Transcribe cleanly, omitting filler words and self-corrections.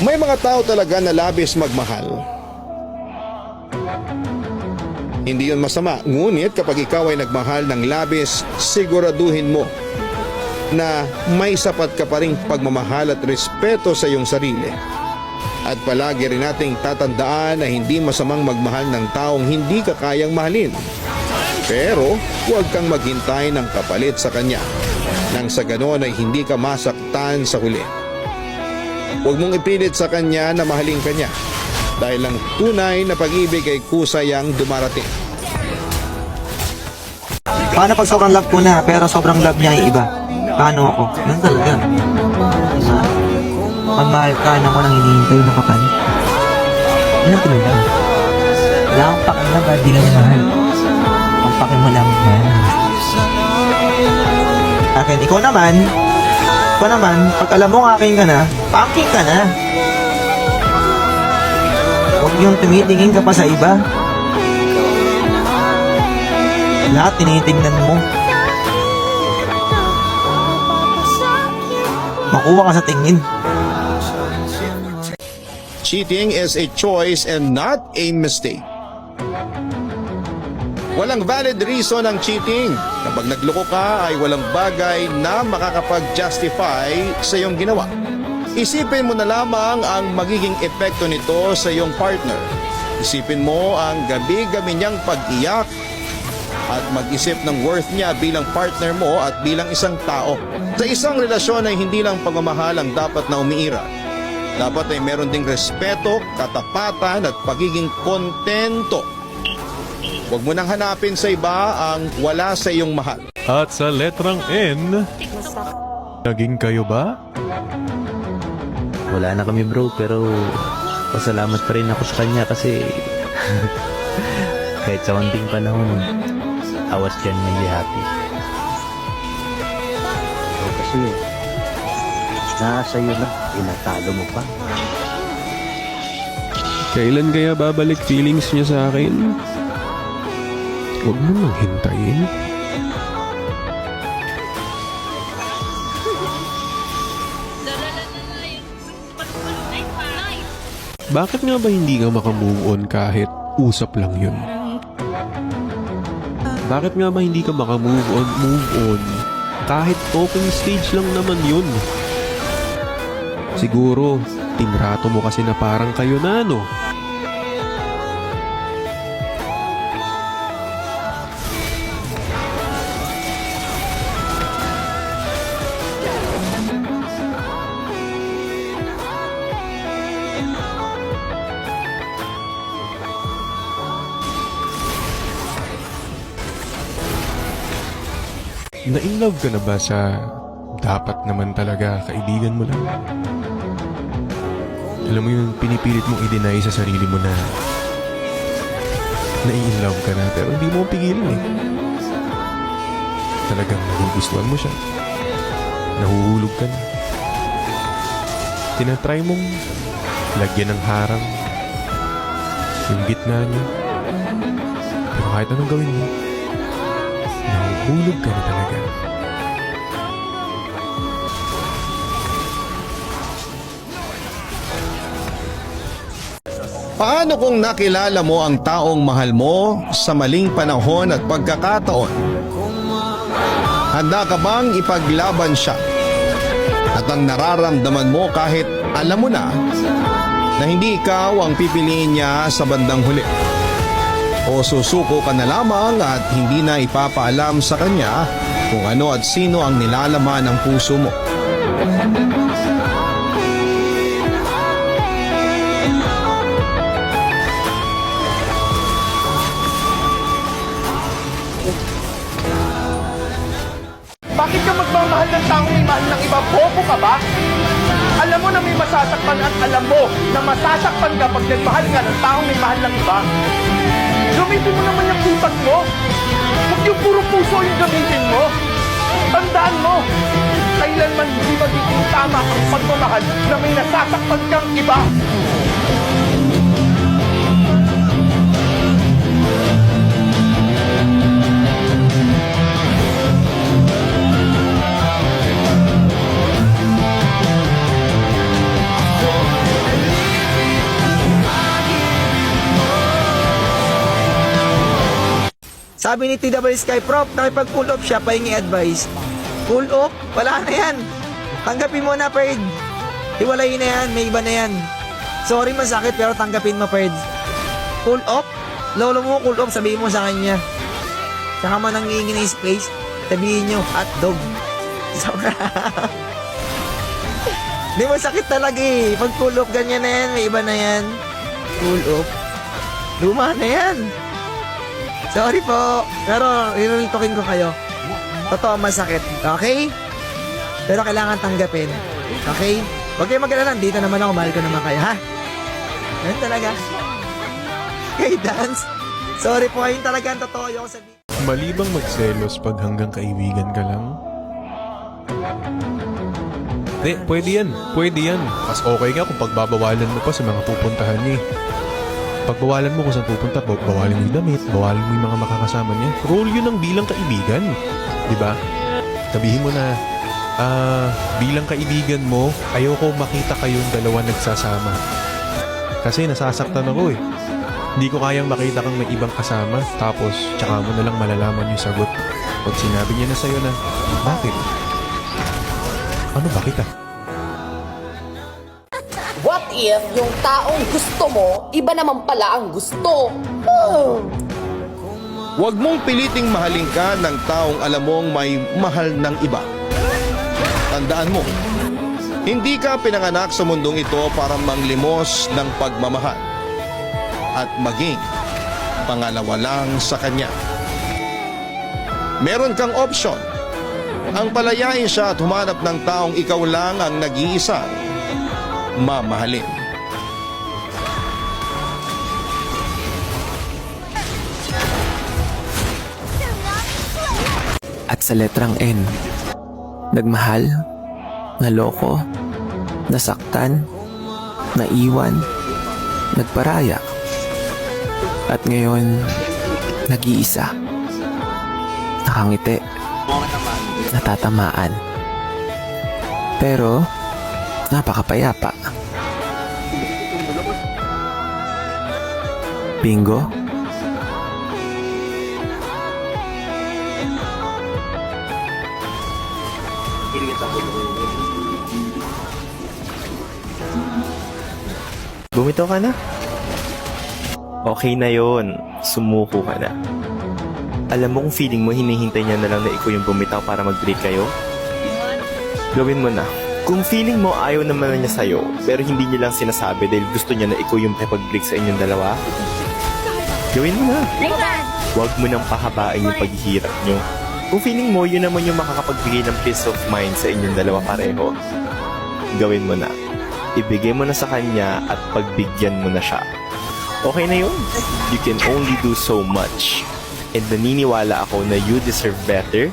May mga tao talaga na labis magmahal. Hindi yun masama, ngunit kapag ikaw ay nagmahal ng labis, siguraduhin mo na may sapat ka pa ring pagmamahal at respeto sa iyong sarili. At palagi rin nating tatandaan na hindi masamang magmahal ng taong hindi ka kayang mahalin. Pero huwag kang maghintay ng kapalit sa kanya, nang sa ganon ay hindi ka masaktan sa huli. Huwag mong ipilit sa kanya na mahalin ka niya, dahil ang tunay na pag-ibig ay kusayang dumarating. Paano pag sobrang love ko na, pero sobrang love niya ay iba? Paano ako? Ganun talaga. Magmahal ka na mo nang hinihintay na kapalit. Yan ang pinula. Wala akong pakialam kahit di lang mahal. Ang paki mo lang yan. Akin, ikaw naman, pag alam mo akin ka na, paaking ka na. Huwag yung tumitingin ka pa sa iba. Lahat tinitingnan mo. Makuha ka sa tingin. Cheating is a choice and not a mistake. Walang valid reason ang cheating. Kapag nagloko ka ay walang bagay na makakapag-justify sa iyong ginawa. Isipin mo na lamang ang magiging epekto nito sa iyong partner. Isipin mo ang gabi-gabi niyang pag-iyak at mag-isip ng worth niya bilang partner mo at bilang isang tao. Sa isang relasyon ay hindi lang pagmamahal ang dapat na umiiral. Dapat ay meron ding respeto, katapatan at pagiging kontento. Huwag mo nang hanapin sa iba ang wala sa iyong mahal. At sa letrang N, naging kayo ba? Wala na kami bro, pero pasalamat pa rin ako sa kanya kasi kahit sa konting panahon, I was genuinely happy. So, kasi nasa iyo na, tinatalo mo pa. Kailan kaya babalik feelings niya sa akin? Huwag mo nang hintayin. Bakit nga ba hindi ka makamove on kahit usap lang yun? Bakit nga ba hindi ka makamove on kahit talking stage lang naman yun? Siguro, tinrato mo kasi na parang kayo na, no? Na-inlove ka na ba sa dapat naman talaga kaibigan mo lang? Alam mo yung pinipilit mong i-deny sa sarili mo na na-inlove ka na pero hindi mo pigilan eh. Talagang nagugustuhan mo siya. Nahuhulog ka na. Tinatry mong lagyan ng harang yung gitna niya. Pero kahit anong gawin mo, nahuhulog ka na talaga. Paano kung nakilala mo ang taong mahal mo sa maling panahon at pagkakataon? Handa ka bang ipaglaban siya? At ang nararamdaman mo kahit alam mo na hindi ikaw ang pipiliin niya sa bandang huli? O susuko ka na lamang at hindi na ipapaalam sa kanya kung ano at sino ang nilalaman ng puso mo? Bakit ka magmamahal ng taong may mahal ng iba? Bobo ka ba? Alam mo na may masasaktan at alam mo na masasaktan ka pag nagmahal ka ng taong may mahal ng iba. Gamitin mo naman yung utak mo. Huwag yung puro puso yung gamitin mo. Tandaan mo, kailanman hindi magiging tama ang pagmamahal na may nasasaktan kang iba. Sabi ni TW Sky, Prof, nakipag-pull off siya, pahingi advice. Pull off? Wala na yan. Tanggapin mo na, Perd. Hiwalayin na yan, may iba na yan. Sorry, masakit, pero tanggapin mo, Perd. Pull off? Lolo mo, pull off, sabihin mo sa kanya. Saka man nangihingi ng space, sabihin nyo, hotdog. Sobra. Di mo sakit talaga eh. Pag pull off, ganyan na yan, may iba na yan. Pull off. Luma na yan. Sorry po. Pero, inulintukin ko kayo. Totoo, masakit. Okay? Pero kailangan tanggapin. Okay? Huwag kayo mag-alala. Dito naman ako. Mahal ko naman kayo, ha? Ganun talaga. Okay, dance. Sorry po. Ayun talaga ang totoo yung sabihin. Mali bang magselos pag hanggang kaibigan ka lang? Pwede yan. Pwede yan. Mas okay nga kung pagbabawalan mo pa sa mga pupuntahan niya. Pagbawalan mo kung saan pupunta, bawalan mo yung damit, bawalan mo yung mga makakasama niya. Role yun ng bilang kaibigan. Diba? Sabihin mo na, bilang kaibigan mo, ayoko makita kayong dalawa nagsasama. Kasi nasasaktan ako eh. Hindi ko kayang makita kang may ibang kasama, tapos tsaka mo na lang malalaman yung sagot. Pag sinabi niya na sa'yo na, bakit? Ano bakit ah? What if yung taong gusto mo, iba naman pala ang gusto? Huwag mong piliting mahalin ka ng taong alam mong may mahal ng iba. Tandaan mo, hindi ka pinanganak sa mundong ito para manglimos ng pagmamahal at maging pangalawa lang sa kanya. Meron kang opsyon. Ang palayain siya at humanap ng taong ikaw lang ang nag-iisang mamahalin. At sa letrang N, nagmahal, naloko, nasaktan, naiwan, nagparaya, at ngayon, nag-iisa, nakangiti, natatamaan. Pero, napakapayapa. Bingo? Bumitaw ka na. Okay na yon. Sumuko ka na. Alam mo kung feeling mo hinihintay niya na lang na ikaw yung bumitaw para mag-break kayo? Gawin mo na. Kung feeling mo ayaw naman na niya sa'yo, pero hindi niya lang sinasabi dahil gusto niya na ikaw yung makipag-break sa inyong dalawa, gawin mo na. Huwag mo nang pahabain yung paghihirap niyo. Kung feeling mo, yun naman yung makakapagbigay ng peace of mind sa inyong dalawa pareho, gawin mo na. Ibigay mo na sa kanya at pagbigyan mo na siya. Okay na yun. You can only do so much. And naniniwala ako na you deserve better